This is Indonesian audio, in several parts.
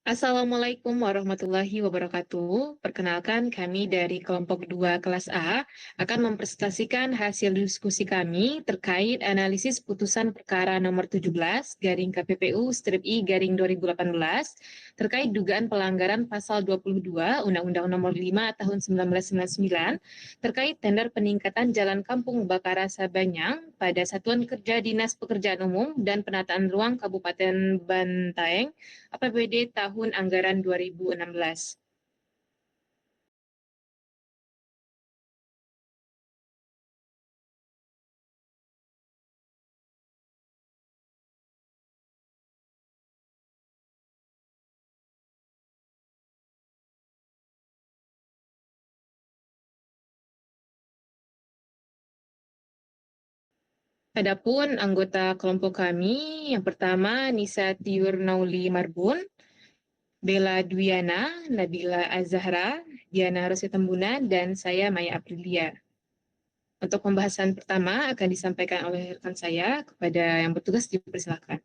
Assalamualaikum warahmatullahi wabarakatuh. Perkenalkan, kami dari kelompok 2 kelas A akan mempresentasikan hasil diskusi kami terkait analisis putusan perkara nomor 17 garing KPPU strip I garing 2018 terkait dugaan pelanggaran pasal 22 Undang-Undang nomor 5 tahun 1999 terkait tender peningkatan jalan kampung Bakara Sabanyang pada Satuan Kerja Dinas Pekerjaan Umum dan Penataan Ruang Kabupaten Bantaeng APBD tahun anggaran 2016. Adapun anggota kelompok kami, yang pertama Nisa Tiur Nauli Marbun, Bella Dwiana, Nabila Azahra, Diana Rosetembuna, dan saya Maya Aprilia. Untuk pembahasan pertama akan disampaikan oleh rekan saya, kepada yang bertugas dipersilakan.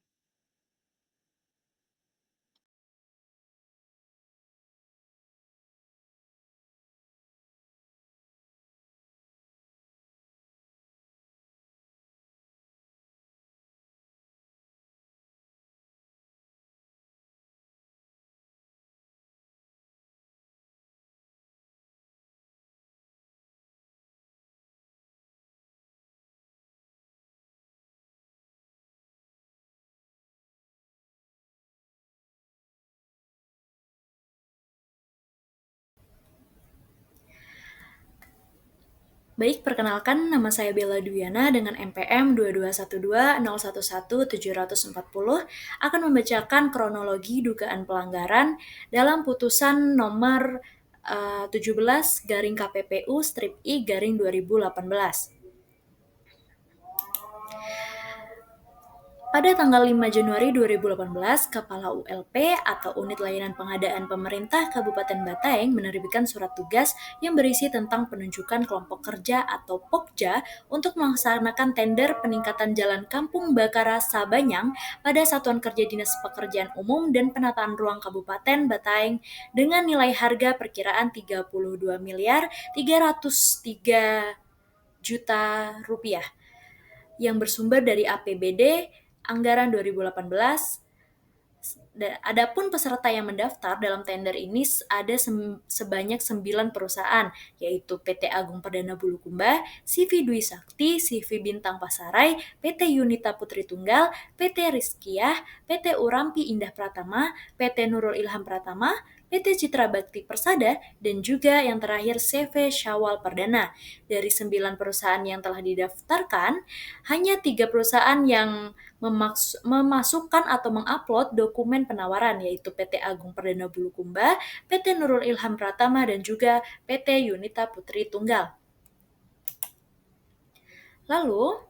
Baik, perkenalkan nama saya Bella Dwiana dengan NPM 22120111740 akan membacakan kronologi dugaan pelanggaran dalam putusan nomor 17 garing KPPU strip I garing 2018. Pada tanggal 5 Januari 2018, Kepala ULP atau Unit Layanan Pengadaan Pemerintah Kabupaten Bataeng menerbitkan surat tugas yang berisi tentang penunjukan kelompok kerja atau Pokja untuk melaksanakan tender peningkatan jalan Kampung Bakara Sabanyang pada Satuan Kerja Dinas Pekerjaan Umum dan Penataan Ruang Kabupaten Bataeng dengan nilai harga perkiraan 32 miliar 303 juta rupiah yang bersumber dari APBD anggaran 2018. Adapun peserta yang mendaftar dalam tender ini ada sebanyak 9 perusahaan, yaitu PT Agung Perdana Bulukumba, CV Dwi Sakti, CV Bintang Pasarai, PT Yunita Putri Tunggal, PT Rizkiah, PT Urampi Indah Pratama, PT Nurul Ilham Pratama, PT Citra Bakti Persada, dan juga yang terakhir CV Syawal Perdana. Dari 9 perusahaan yang telah didaftarkan, hanya 3 perusahaan yang memasukkan atau mengupload dokumen penawaran, yaitu PT Agung Perdana Bulukumba, PT Nurul Ilham Pratama, dan juga PT Yunita Putri Tunggal. Lalu,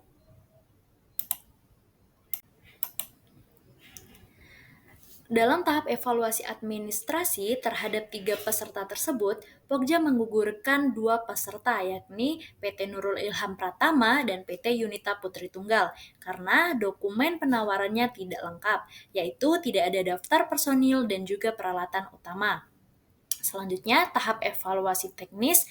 dalam tahap evaluasi administrasi terhadap 3 peserta tersebut, Pokja menggugurkan 2 peserta, yakni PT Nurul Ilham Pratama dan PT Yunita Putri Tunggal, karena dokumen penawarannya tidak lengkap, yaitu tidak ada daftar personil dan juga peralatan utama. Selanjutnya, tahap evaluasi teknis,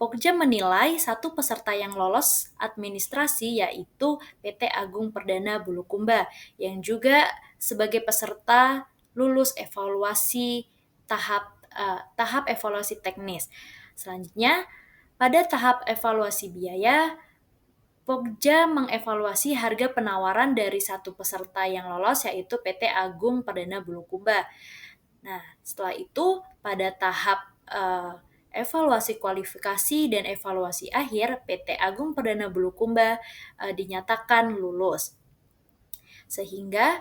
Pokja menilai 1 peserta yang lolos administrasi, yaitu PT Agung Perdana Bulukumba, yang juga sebagai peserta lulus evaluasi tahap evaluasi teknis. Selanjutnya, pada tahap evaluasi biaya, Pokja mengevaluasi harga penawaran dari 1 peserta yang lolos, yaitu PT Agung Perdana Bulukumba. Nah, setelah itu pada tahap evaluasi kualifikasi dan evaluasi akhir, PT Agung Perdana Bulukumba dinyatakan lulus. Sehingga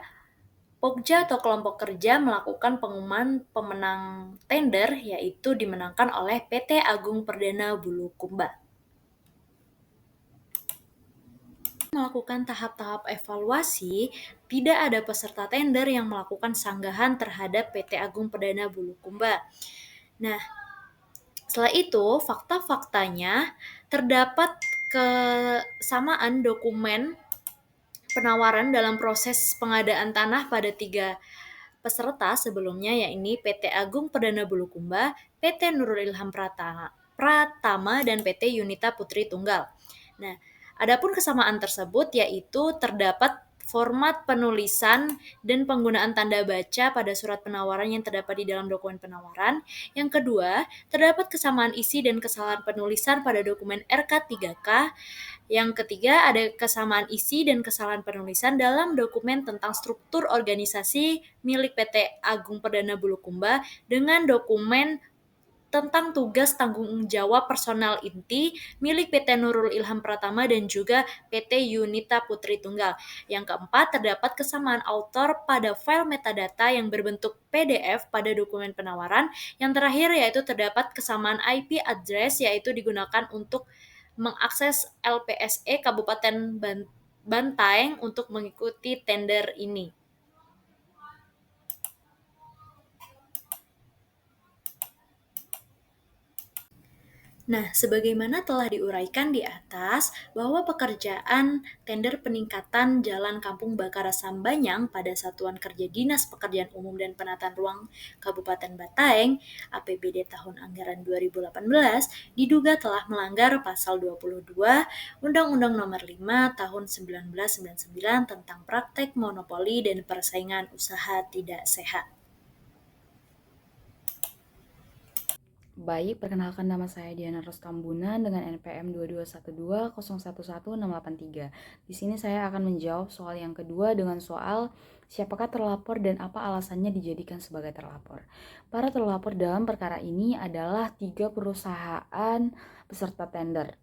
Pokja atau kelompok kerja melakukan pengumuman pemenang tender, yaitu dimenangkan oleh PT Agung Perdana Bulukumba. Melakukan tahap-tahap evaluasi, tidak ada peserta tender yang melakukan sanggahan terhadap PT Agung Perdana Bulukumba. Nah, setelah itu, fakta-faktanya terdapat kesamaan dokumen penawaran dalam proses pengadaan tanah pada 3 Peserta sebelumnya yakni PT Agung Perdana Bulukumba, PT Nurul Ilham Pratama, dan PT Yunita Putri Tunggal. Nah, adapun kesamaan tersebut yaitu terdapat format penulisan dan penggunaan tanda baca pada surat penawaran yang terdapat di dalam dokumen penawaran. Yang kedua, terdapat kesamaan isi dan kesalahan penulisan pada dokumen RK3K. Yang ketiga, ada kesamaan isi dan kesalahan penulisan dalam dokumen tentang struktur organisasi milik PT Agung Perdana Bulukumba dengan dokumen tentang tugas tanggung jawab personal inti milik PT Nurul Ilham Pratama dan juga PT Yunita Putri Tunggal. Yang keempat, terdapat kesamaan author pada file metadata yang berbentuk PDF pada dokumen penawaran. Yang terakhir yaitu terdapat kesamaan IP address yaitu digunakan untuk mengakses LPSE Kabupaten Bantaeng untuk mengikuti tender ini. Nah, sebagaimana telah diuraikan di atas, bahwa pekerjaan tender peningkatan Jalan Kampung Bakara Sambanyang pada Satuan Kerja Dinas Pekerjaan Umum dan Penataan Ruang Kabupaten Bataeng APBD tahun anggaran 2018 diduga telah melanggar pasal 22 Undang-Undang Nomor 5 Tahun 1999 tentang praktek monopoli dan persaingan usaha tidak sehat. Baik, perkenalkan nama saya Diana Rostambunan dengan NPM 22120111683. Di sini saya akan menjawab soal yang kedua dengan soal siapakah terlapor dan apa alasannya dijadikan sebagai terlapor. Para terlapor dalam perkara ini adalah 3 perusahaan peserta tender.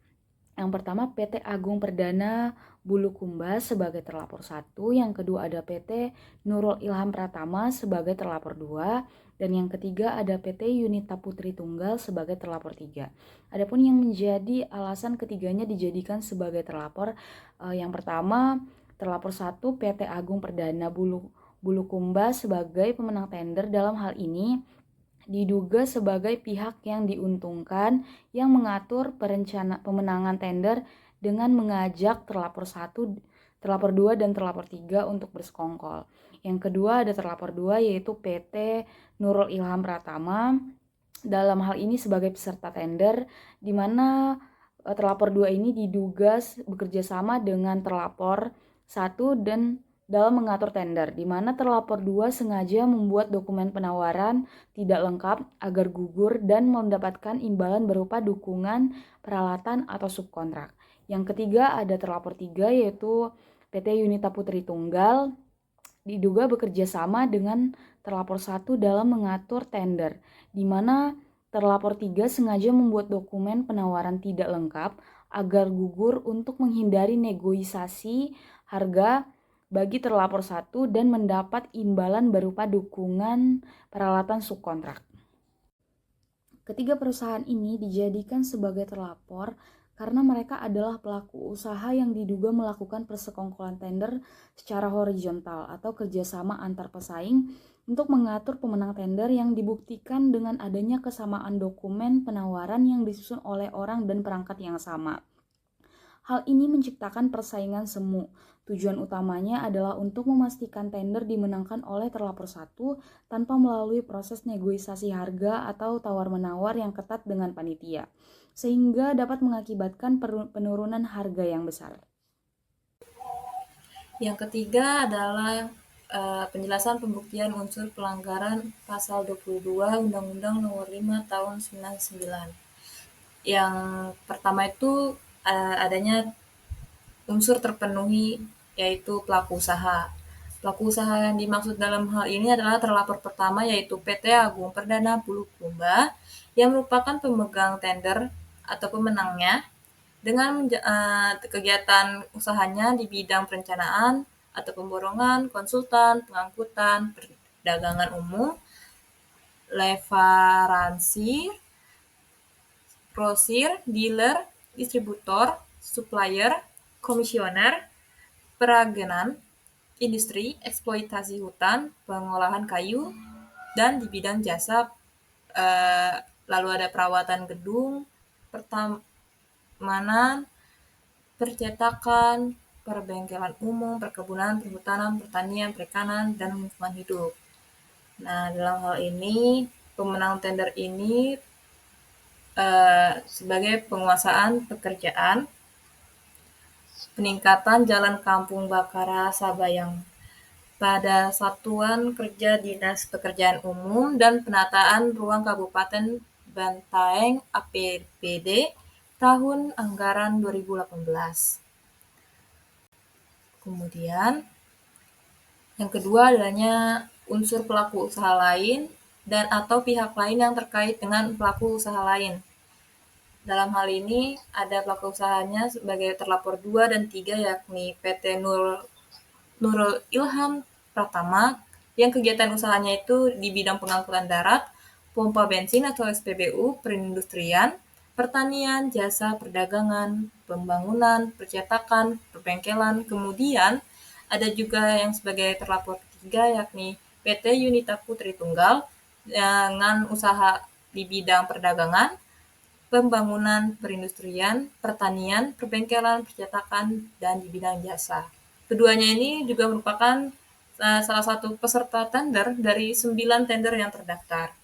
Yang pertama PT Agung Perdana Bulukumba sebagai terlapor 1, yang kedua ada PT Nurul Ilham Pratama sebagai terlapor 2, dan yang ketiga ada PT Yunita Putri Tunggal sebagai terlapor 3. Adapun yang menjadi alasan ketiganya dijadikan sebagai terlapor, yang pertama terlapor 1 PT Agung Perdana Bulukumba sebagai pemenang tender dalam hal ini diduga sebagai pihak yang diuntungkan yang mengatur pemenangan tender dengan mengajak terlapor 1, terlapor 2, dan terlapor 3 untuk bersekongkol. Yang kedua ada terlapor 2 yaitu PT Nurul Ilham Pratama dalam hal ini sebagai peserta tender, di mana terlapor 2 ini diduga bekerja sama dengan terlapor 1 dan dalam mengatur tender, di mana terlapor 2 sengaja membuat dokumen penawaran tidak lengkap agar gugur dan mendapatkan imbalan berupa dukungan, peralatan, atau subkontrak. Yang ketiga ada terlapor 3 yaitu PT Yunita Putri Tunggal, diduga bekerja sama dengan terlapor 1 dalam mengatur tender, di mana terlapor 3 sengaja membuat dokumen penawaran tidak lengkap agar gugur untuk menghindari negosiasi harga bagi terlapor 1 dan mendapat imbalan berupa dukungan peralatan subkontrak. Ketiga perusahaan ini dijadikan sebagai terlapor karena mereka adalah pelaku usaha yang diduga melakukan persekongkolan tender secara horizontal atau kerjasama antar pesaing untuk mengatur pemenang tender yang dibuktikan dengan adanya kesamaan dokumen penawaran yang disusun oleh orang dan perangkat yang sama. Hal ini menciptakan persaingan semu. Tujuan utamanya adalah untuk memastikan tender dimenangkan oleh terlapor 1 tanpa melalui proses negosiasi harga atau tawar-menawar yang ketat dengan panitia, sehingga dapat mengakibatkan penurunan harga yang besar. Yang ketiga adalah penjelasan pembuktian unsur pelanggaran pasal 22 Undang-Undang Nomor 5 Tahun 99. Yang pertama itu adanya unsur terpenuhi yaitu pelaku usaha. Pelaku usaha yang dimaksud dalam hal ini adalah terlapor pertama yaitu PT Agung Perdana Bulukumba yang merupakan pemegang tender atau pemenangnya dengan kegiatan usahanya di bidang perencanaan atau pemborongan, konsultan, pengangkutan, perdagangan umum, leveransi, grosir, dealer, distributor, supplier, komisioner, peragenan, industri, eksploitasi hutan, pengolahan kayu, dan di bidang jasa, lalu ada perawatan gedung, pertamanan, percetakan, perbengkelan umum, perkebunan, perhutanan, pertanian, perikanan, dan lingkungan hidup. Nah, dalam hal ini pemenang tender ini sebagai penguasaan pekerjaan peningkatan Jalan Kampung Bakara Sabayang pada Satuan Kerja Dinas Pekerjaan Umum dan Penataan Ruang Kabupaten Bantaeng APBD tahun anggaran 2018. Kemudian yang kedua adanya unsur pelaku usaha lain dan atau pihak lain yang terkait dengan pelaku usaha lain. Dalam hal ini ada pelaku usahanya sebagai terlapor 2 dan 3 yakni PT Nurul Ilham Pratama yang kegiatan usahanya itu di bidang pengangkutan darat, pompa bensin atau SPBU, perindustrian, pertanian, jasa perdagangan, pembangunan, percetakan, perbengkelan. Kemudian ada juga yang sebagai terlapor ketiga yakni PT Yunita Putri Tunggal dengan usaha di bidang perdagangan, pembangunan, perindustrian, pertanian, perbengkelan, percetakan, dan di bidang jasa. Keduanya ini juga merupakan salah satu peserta tender dari 9 tender yang terdaftar.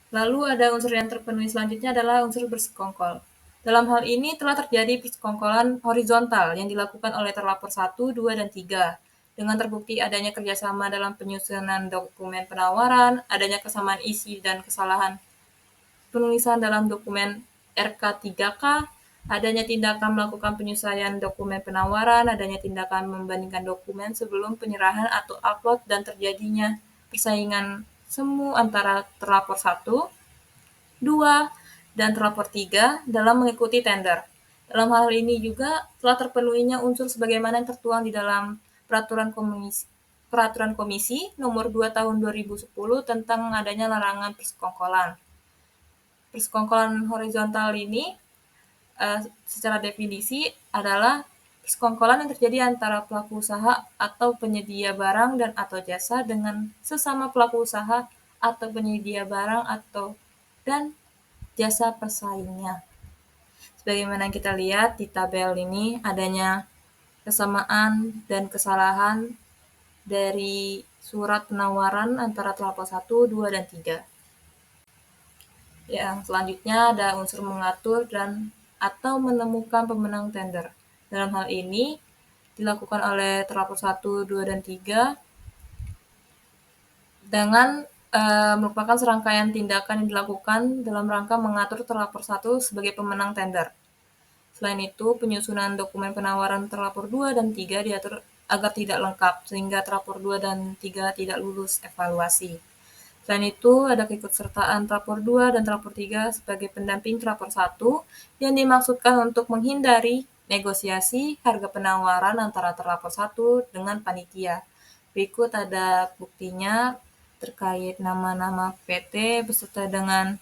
Lalu ada unsur yang terpenuhi selanjutnya adalah unsur bersekongkol. Dalam hal ini telah terjadi persekongkolan horizontal yang dilakukan oleh terlapor 1, 2, dan 3. Dengan terbukti adanya kerjasama dalam penyusunan dokumen penawaran, adanya kesamaan isi dan kesalahan penulisan dalam dokumen RK3K, adanya tindakan melakukan penyesuaian dokumen penawaran, adanya tindakan membandingkan dokumen sebelum penyerahan atau upload, dan terjadinya persaingan semu antara terlapor 1, 2, dan terlapor 3 dalam mengikuti tender. Dalam hal ini juga telah terpenuhinya unsur sebagaimana yang tertuang di dalam Peraturan Komisi Nomor 2 Tahun 2010 tentang adanya larangan persekongkolan. Persekongkolan horizontal ini secara definisi adalah persekongkolan yang terjadi antara pelaku usaha atau penyedia barang dan atau jasa dengan sesama pelaku usaha atau penyedia barang atau dan jasa pesaingnya. Sebagaimana kita lihat di tabel ini adanya kesamaan dan kesalahan dari surat penawaran antara terlapor 1, 2, dan 3. Yang selanjutnya ada unsur mengatur dan atau menemukan pemenang tender. Dalam hal ini dilakukan oleh terlapor 1, 2, dan 3 dengan merupakan serangkaian tindakan yang dilakukan dalam rangka mengatur terlapor 1 sebagai pemenang tender. Selain itu, penyusunan dokumen penawaran terlapor 2 dan 3 diatur agar tidak lengkap, sehingga terlapor 2 dan 3 tidak lulus evaluasi. Selain itu, ada keikutsertaan terlapor 2 dan terlapor 3 sebagai pendamping terlapor 1 yang dimaksudkan untuk menghindari negosiasi harga penawaran antara terlapor 1 dengan panitia. Berikut ada buktinya terkait nama-nama PT beserta dengan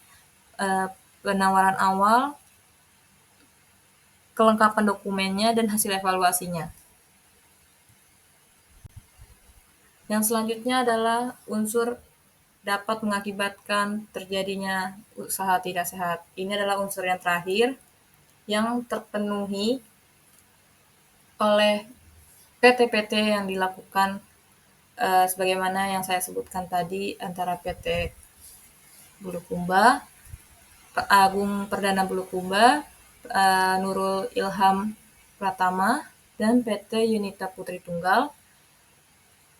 penawaran awal, kelengkapan dokumennya, dan hasil evaluasinya. Yang selanjutnya adalah unsur dapat mengakibatkan terjadinya usaha tidak sehat. Ini adalah unsur yang terakhir yang terpenuhi oleh PT-PT yang dilakukan sebagaimana yang saya sebutkan tadi antara PT Bulukumba, Agung Perdana Bulukumba, Nurul Ilham Pratama, dan PT Yunita Putri Tunggal,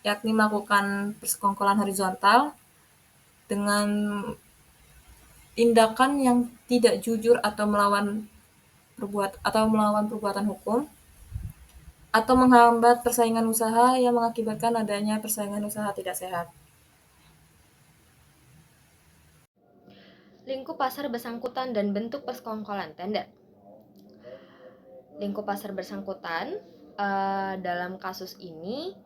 yakni melakukan persekongkolan horizontal dengan tindakan yang tidak jujur atau melawan perbuatan hukum atau menghambat persaingan usaha yang mengakibatkan adanya persaingan usaha tidak sehat. Lingkup pasar bersangkutan dan bentuk persekongkolan tender. Lingkup pasar bersangkutan dalam kasus ini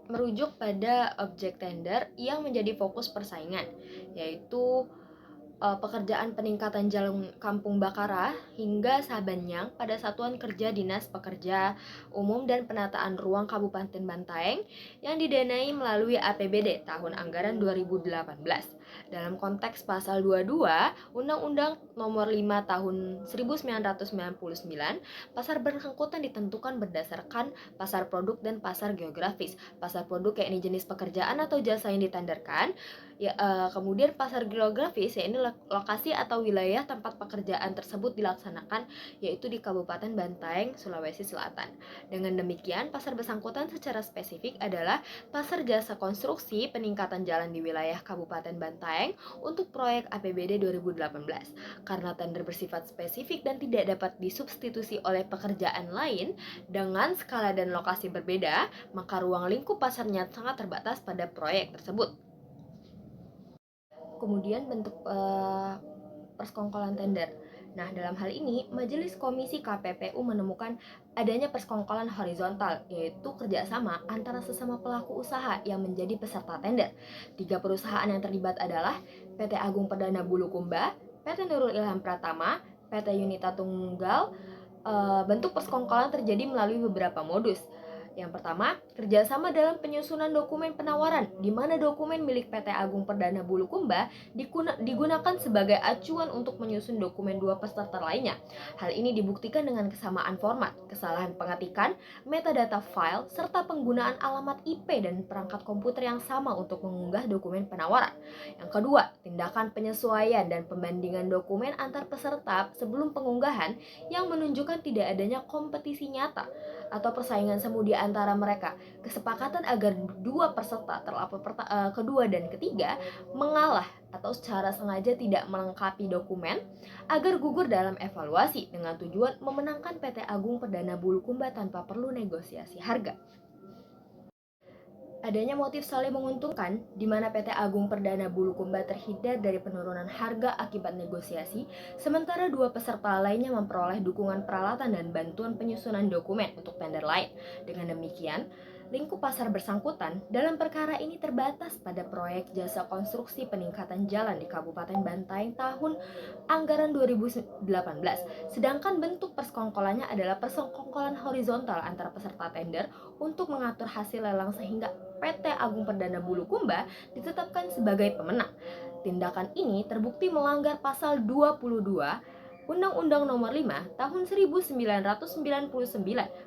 merujuk pada objek tender yang menjadi fokus persaingan, yaitu pekerjaan peningkatan jalan Kampung Bakara hingga Sabanyang pada Satuan Kerja Dinas Pekerja Umum dan Penataan Ruang Kabupaten Bantaeng yang didanai melalui APBD tahun anggaran 2018. Dalam konteks pasal 22 Undang-Undang Nomor 5 Tahun 1999, pasar bersangkutan ditentukan berdasarkan pasar produk dan pasar geografis. Pasar produk yakni jenis pekerjaan atau jasa yang ditenderkan, kemudian pasar geografis yakni lokasi atau wilayah tempat pekerjaan tersebut dilaksanakan, yaitu di Kabupaten Bantaeng, Sulawesi Selatan. Dengan demikian, pasar bersangkutan secara spesifik adalah pasar jasa konstruksi peningkatan jalan di wilayah Kabupaten Bantaeng untuk proyek APBD 2018. Karena tender bersifat spesifik dan tidak dapat disubstitusi oleh pekerjaan lain dengan skala dan lokasi berbeda, maka ruang lingkup pasarnya sangat terbatas pada proyek tersebut. Kemudian bentuk persekongkolan tender. Nah, dalam hal ini, Majelis Komisi KPPU menemukan adanya persekongkolan horizontal, yaitu kerjasama antara sesama pelaku usaha yang menjadi peserta tender. 3 perusahaan yang terlibat adalah PT Agung Perdana Bulukumba, PT Nurul Ilham Pratama, PT Yunita Tunggal. Bentuk persekongkolan terjadi melalui beberapa modus. Yang pertama, kerjasama dalam penyusunan dokumen penawaran, di mana dokumen milik PT Agung Perdana Bulukumba digunakan sebagai acuan untuk menyusun dokumen 2 peserta lainnya. Hal ini dibuktikan dengan kesamaan format, kesalahan pengetikan, metadata file, serta penggunaan alamat IP dan perangkat komputer yang sama untuk mengunggah dokumen penawaran. Yang kedua, tindakan penyesuaian dan pembandingan dokumen antar peserta sebelum pengunggahan yang menunjukkan tidak adanya kompetisi nyata atau persaingan semu di antara mereka. Kesepakatan agar 2 peserta terlapor kedua dan ketiga mengalah atau secara sengaja tidak melengkapi dokumen agar gugur dalam evaluasi dengan tujuan memenangkan PT Agung Perdana Bulukumba tanpa perlu negosiasi harga. Adanya motif saling menguntungkan, di mana PT Agung Perdana Bulukumba terhindar dari penurunan harga akibat negosiasi, sementara 2 peserta lainnya memperoleh dukungan peralatan dan bantuan penyusunan dokumen untuk tender lain. Dengan demikian, lingkup pasar bersangkutan dalam perkara ini terbatas pada proyek jasa konstruksi peningkatan jalan di Kabupaten Bantaeng tahun anggaran 2018. Sedangkan bentuk persekongkolannya adalah persekongkolan horizontal antara peserta tender untuk mengatur hasil lelang sehingga PT Agung Perdana Bulukumba ditetapkan sebagai pemenang. Tindakan ini terbukti melanggar pasal 22 Undang-Undang Nomor 5 Tahun 1999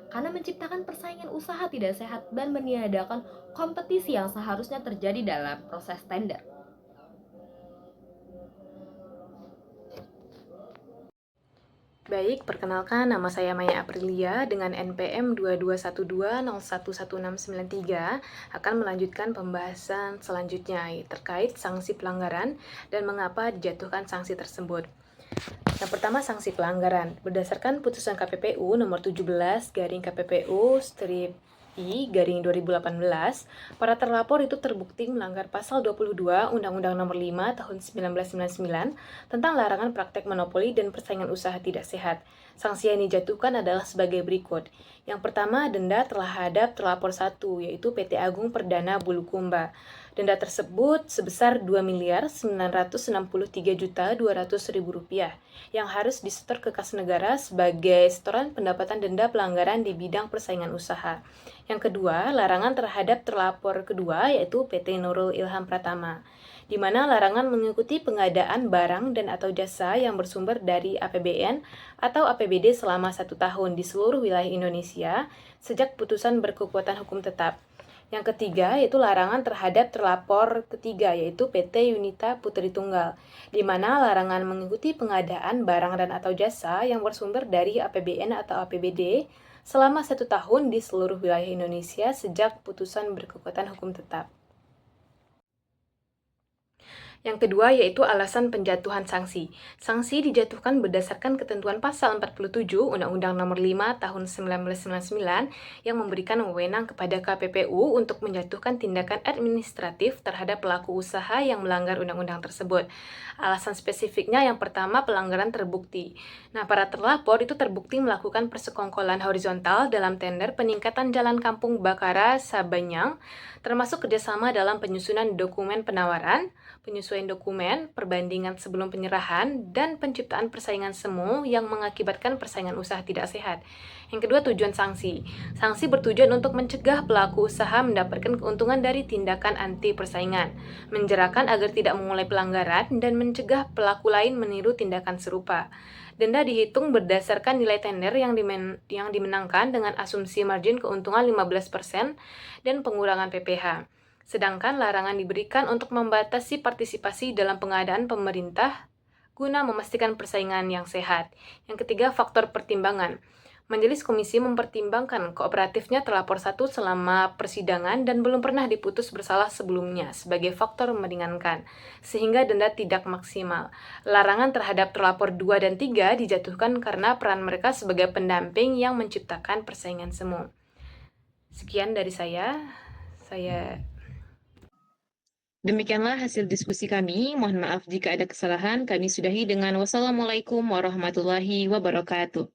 karena menciptakan persaingan usaha tidak sehat dan meniadakan kompetisi yang seharusnya terjadi dalam proses tender. Baik, perkenalkan nama saya Maya Aprilia dengan NPM 2212011693 akan melanjutkan pembahasan selanjutnya terkait sanksi pelanggaran dan mengapa dijatuhkan sanksi tersebut. Yang pertama, sanksi pelanggaran. Berdasarkan putusan KPPU nomor 17 garing KPPU strip I garing 2018, para terlapor itu terbukti melanggar pasal 22 Undang-Undang Nomor 5 Tahun 1999 tentang larangan praktek monopoli dan persaingan usaha tidak sehat. Sanksi yang dijatuhkan adalah sebagai berikut. Yang pertama, denda terhadap terlapor 1, yaitu PT Agung Perdana Bulukumba. Denda tersebut sebesar Rp2.963.200.000 yang harus disetor ke kas negara sebagai setoran pendapatan denda pelanggaran di bidang persaingan usaha. Yang kedua, larangan terhadap terlapor kedua yaitu PT Nurul Ilham Pratama, di mana larangan mengikuti pengadaan barang dan atau jasa yang bersumber dari APBN atau APBD selama 1 tahun di seluruh wilayah Indonesia sejak putusan berkekuatan hukum tetap. Yang ketiga yaitu larangan terhadap terlapor ketiga yaitu PT Yunita Putri Tunggal, di mana larangan mengikuti pengadaan barang dan atau jasa yang bersumber dari APBN atau APBD selama 1 tahun di seluruh wilayah Indonesia sejak putusan berkekuatan hukum tetap. Yang kedua yaitu alasan penjatuhan sanksi. Sanksi dijatuhkan berdasarkan ketentuan pasal 47 Undang-Undang Nomor 5 Tahun 1999 yang memberikan wewenang kepada KPPU untuk menjatuhkan tindakan administratif terhadap pelaku usaha yang melanggar undang-undang tersebut. Alasan spesifiknya yang pertama, pelanggaran terbukti. Nah, para terlapor itu terbukti melakukan persekongkolan horizontal dalam tender peningkatan jalan Kampung Bakara Sabanyang, termasuk kerjasama dalam penyusunan dokumen penawaran, penyusunan penyesuaian dokumen, perbandingan sebelum penyerahan, dan penciptaan persaingan semu yang mengakibatkan persaingan usaha tidak sehat. Yang kedua, tujuan sanksi. Sanksi bertujuan untuk mencegah pelaku usaha mendapatkan keuntungan dari tindakan anti persaingan, menjerahkan agar tidak memulai pelanggaran, dan mencegah pelaku lain meniru tindakan serupa. Denda dihitung berdasarkan nilai tender yang dimenangkan dengan asumsi margin keuntungan 15% dan pengurangan PPh. Sedangkan larangan diberikan untuk membatasi partisipasi dalam pengadaan pemerintah guna memastikan persaingan yang sehat. Yang ketiga, faktor pertimbangan. Majelis Komisi mempertimbangkan kooperatifnya terlapor 1 selama persidangan dan belum pernah diputus bersalah sebelumnya sebagai faktor meringankan, sehingga denda tidak maksimal. Larangan terhadap terlapor 2 dan 3 dijatuhkan karena peran mereka sebagai pendamping yang menciptakan persaingan semu. Sekian dari saya. Demikianlah hasil diskusi kami. Mohon maaf jika ada kesalahan. Kami sudahi dengan wassalamualaikum warahmatullahi wabarakatuh.